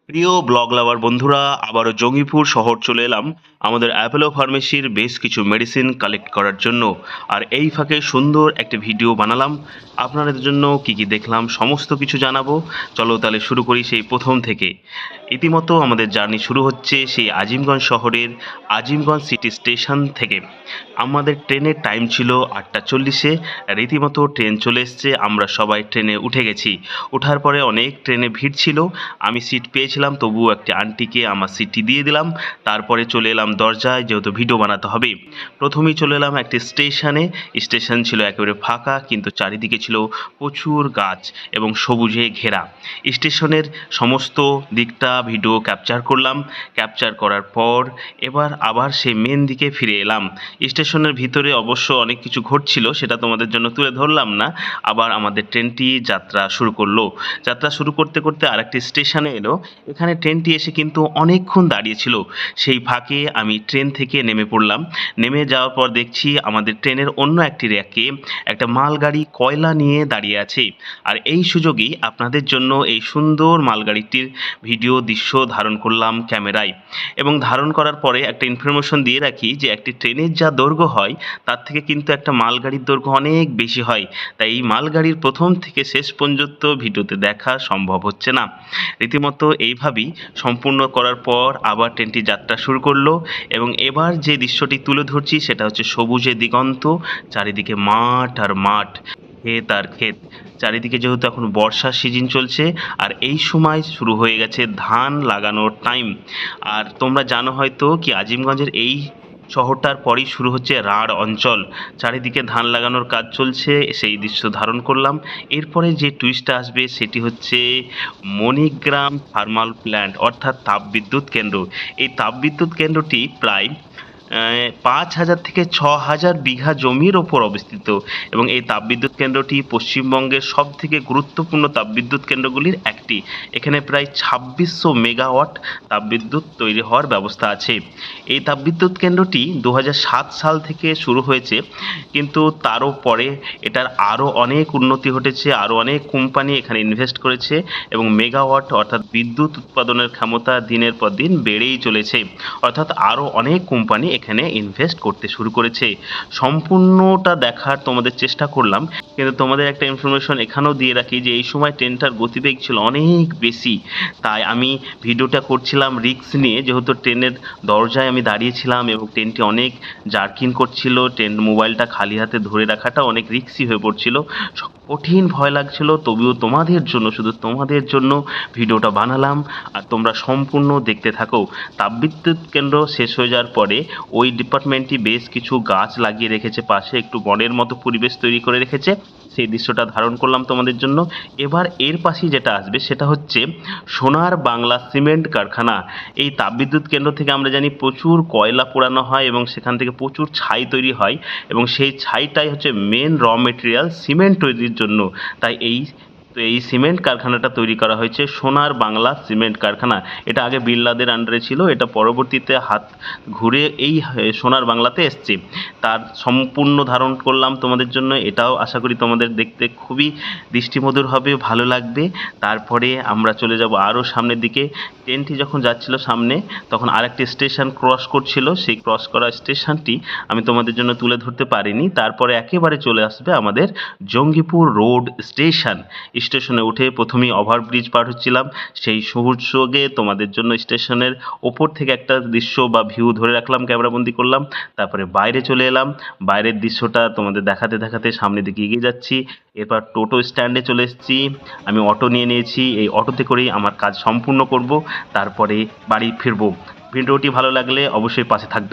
প্রিয় ব্লগ লাভার বন্ধুরা, আবারও জঙ্গিপুর শহর চলে এলাম আমাদের অ্যাপোলো ফার্মেসির বেশ কিছু মেডিসিন কালেক্ট করার জন্য। আর এই ফাঁকে সুন্দর একটা ভিডিও বানালাম আপনাদের জন্য। কি কি দেখলাম সমস্ত কিছু জানাবো। চলো তাহলে শুরু করি সেই প্রথম থেকে। ইতিমতো আমাদের জার্নি শুরু হচ্ছে সেই আজিমগঞ্জ শহরের আজিমগঞ্জ সিটি স্টেশন থেকে। আমাদের ট্রেনের টাইম ছিল 8:40-এ। রীতিমতো ট্রেন চলে এসছে, আমরা সবাই ট্রেনে উঠে গেছি। ওঠার পরে অনেক ট্রেনে ভিড় ছিল, আমি সিট পেয়েছিলাম, তবুও একটি আন্টিকে আমার সিটটি দিয়ে দিলাম। তারপরে চলে এলাম দরজায়, যেহেতু ভিডিও বানাতে হবে। প্রথমেই চলে এলাম একটি স্টেশনে। স্টেশন ছিল একেবারে ফাঁকা, কিন্তু চারিদিকে ছিল প্রচুর গাছ এবং সবুজে ঘেরা। স্টেশনের সমস্ত দিকটা ভিডিও ক্যাপচার করলাম। ক্যাপচার করার পর এবার আবার সেই মেন দিকে ফিরে এলাম। স্টেশনের ভিতরে অবশ্য অনেক কিছু ঘটছিল, সেটা তোমাদের জন্য তুলে ধরলাম না। আবার আমাদের ট্রেনটি যাত্রা শুরু করলো। যাত্রা শুরু করতে করতে আরেকটি স্টেশনে এলো। এখানে ট্রেনটি এসে কিন্তু অনেকক্ষণ দাঁড়িয়েছিল। সেই ফাঁকে আমি ট্রেন থেকে নেমে পড়লাম। নেমে যাওয়ার পর দেখছি আমাদের ট্রেনের অন্য একটি র্যাকে একটা মালগাড়ি কয়লা নিয়ে দাঁড়িয়ে আছে। আর এই সুযোগেই আপনাদের জন্য এই সুন্দর মালগাড়িটির ভিডিও দৃশ্য ধারণ করলাম ক্যামেরায়। এবং ধারণ করার পরে একটা ইনফরমেশন দিয়ে রাখি যে একটি ট্রেনের যা দৈর্ঘ্য হয় তার থেকে কিন্তু একটা মালগাড়ির দৈর্ঘ্য অনেক বেশি হয়। তাই এই মালগাড়ির প্রথম থেকে শেষ পর্যন্ত ভিডিওতে দেখা সম্ভব হচ্ছে না। রীতিমতো এইভাবেই সম্পূর্ণ করার পর আবার ট্রেনটি যাত্রা শুরু করলো। এবং এবার যে দৃশ্যটি তুলে ধরছি সেটা হচ্ছে সবুজে দিগন্ত, চারিদিকে মাঠ আর মাঠ, ক্ষেত আর ক্ষেত। চারিদিকে যেহেতু এখন বর্ষার সিজন চলছে, আর এই সময় শুরু হয়ে গেছে ধান লাগানোর টাইম। আর তোমরা জানো হয়তো কি আজিমগঞ্জের এই শহরটার পরেই শুরু হচ্ছে রাঢ় অঞ্চল। চারিদিকে ধান লাগানোর কাজ চলছে, সেই দৃশ্য ধারণ করলাম। এরপরে যে টুইস্টটা আসবে সেটি হচ্ছে মণিগ্রাম থার্মাল প্ল্যান্ট, অর্থাৎ তাপবিদ্যুৎ কেন্দ্র। এই তাপবিদ্যুৎ কেন্দ্রটি প্রায় 5,000 থেকে 6,000 বিঘা জমির ওপর অবস্থিত। এবং এই তাপবিদ্যুৎ কেন্দ্রটি পশ্চিমবঙ্গের সব থেকে গুরুত্বপূর্ণ তাপবিদ্যুৎ কেন্দ্রগুলির একটি। এখানে প্রায় 2600 মেগাওয়াট তাপবিদ্যুৎ তৈরি হওয়ার ব্যবস্থা আছে। এই তাপবিদ্যুৎ কেন্দ্রটি 2007 সাল থেকে শুরু হয়েছে, কিন্তু তারও পরে এটার আরও অনেক উন্নতি ঘটেছে, আরও অনেক কোম্পানি এখানে ইনভেস্ট করেছে। এবং মেগাওয়াট অর্থাৎ বিদ্যুৎ উৎপাদনের ক্ষমতা দিনের পর দিন বেড়েই চলেছে, অর্থাৎ আরও অনেক কোম্পানি এখানে ইনভেস্ট করতে শুরু করেছে। সম্পূর্ণটা দেখার তোমাদের চেষ্টা করলাম, কিন্তু তোমাদের একটা ইনফরমেশন এখানেও দিয়ে রাখি যে এই সময় ট্রেনটার গতিবেগ ছিল অনেক বেশি। তাই আমি ভিডিওটা করছিলাম রিস্ক নিয়ে, যেহেতু ট্রেনের দরজায় আমি দাঁড়িয়েছিলাম এবং ট্রেনটি অনেক জার্কিং করছিল। ট্রেন মোবাইলটা খালি হাতে ধরে রাখাটা অনেক রিস্কি হয়ে পড়ছিল, কঠিন ভয় লাগছিল। তবুও তোমাদের জন্য, শুধু তোমাদের জন্য ভিডিওটা বানালাম, আর তোমরা সম্পূর্ণ দেখতে থাকো। তাপবিদ্যুৎ কেন্দ্র শেষ হয়ে যাওয়ার পরে ওই ডিপার্টমেন্টটি বেশ কিছু গাছ লাগিয়ে রেখেছে, পাশে একটু বনের মতো পরিবেশ তৈরি করে রেখেছে। সেই দৃশ্যটা ধারণ করলাম তোমাদের জন্য। এবার এর পাশেই যেটা আসবে সেটা হচ্ছে সোনার বাংলা সিমেন্ট কারখানা। এই তাপবিদ্যুৎ কেন্দ্র থেকে আমরা জানি প্রচুর কয়লা পোড়ানো হয় এবং সেখান থেকে প্রচুর ছাই তৈরি হয়, এবং সেই ছাইটাই হচ্ছে মেন র মেটেরিয়াল সিমেন্ট তৈরির জন্য। তাই এই সিমেন্ট কারখানাটা তৈরি করা হয়েছে সোনার বাংলা সিমেন্ট কারখানা। এটা আগে বিড়লাদের আন্ডারে ছিল, এটা পরবর্তীতে হাত ঘুরে এই সোনার বাংলাতে এসছে। তার সম্পূর্ণ ধারণ করলাম তোমাদের জন্য। এটাও আশা করি তোমাদের দেখতে খুবই দৃষ্টিমধুর হবে, ভালো লাগবে। তারপরে আমরা চলে যাব আরও সামনের দিকে। ট্রেনটি যখন যাচ্ছিল সামনে, তখন আরেকটি স্টেশন ক্রস করছিল। সেই ক্রস করা স্টেশনটি আমি তোমাদের জন্য তুলে ধরতে পারিনি। তারপরে একেবারে চলে আসবে আমাদের জঙ্গিপুর রোড স্টেশন। স্টেশনে উঠে প্রথমেই ওভারব্রিজ পার হচ্ছিলাম। সেই সুযোগে তোমাদের জন্য স্টেশনের ওপর থেকে একটা দৃশ্য বা ভিউ ধরে রাখলাম, ক্যামেরাবন্দি করলাম। তারপরে বাইরে চলে এলাম। বাইরের দৃশ্যটা তোমাদের দেখাতে দেখাতে সামনের দিকে এগিয়ে যাচ্ছি। এরপর টোটো স্ট্যান্ডে চলে এসেছি। আমি অটো নিয়ে নিয়েছি, এই অটোতে করেই আমার কাজ সম্পূর্ণ করব, তারপরে বাড়ি ফিরবো। ভিডিওটি ভালো লাগলে অবশ্যই পাশে থাকবে।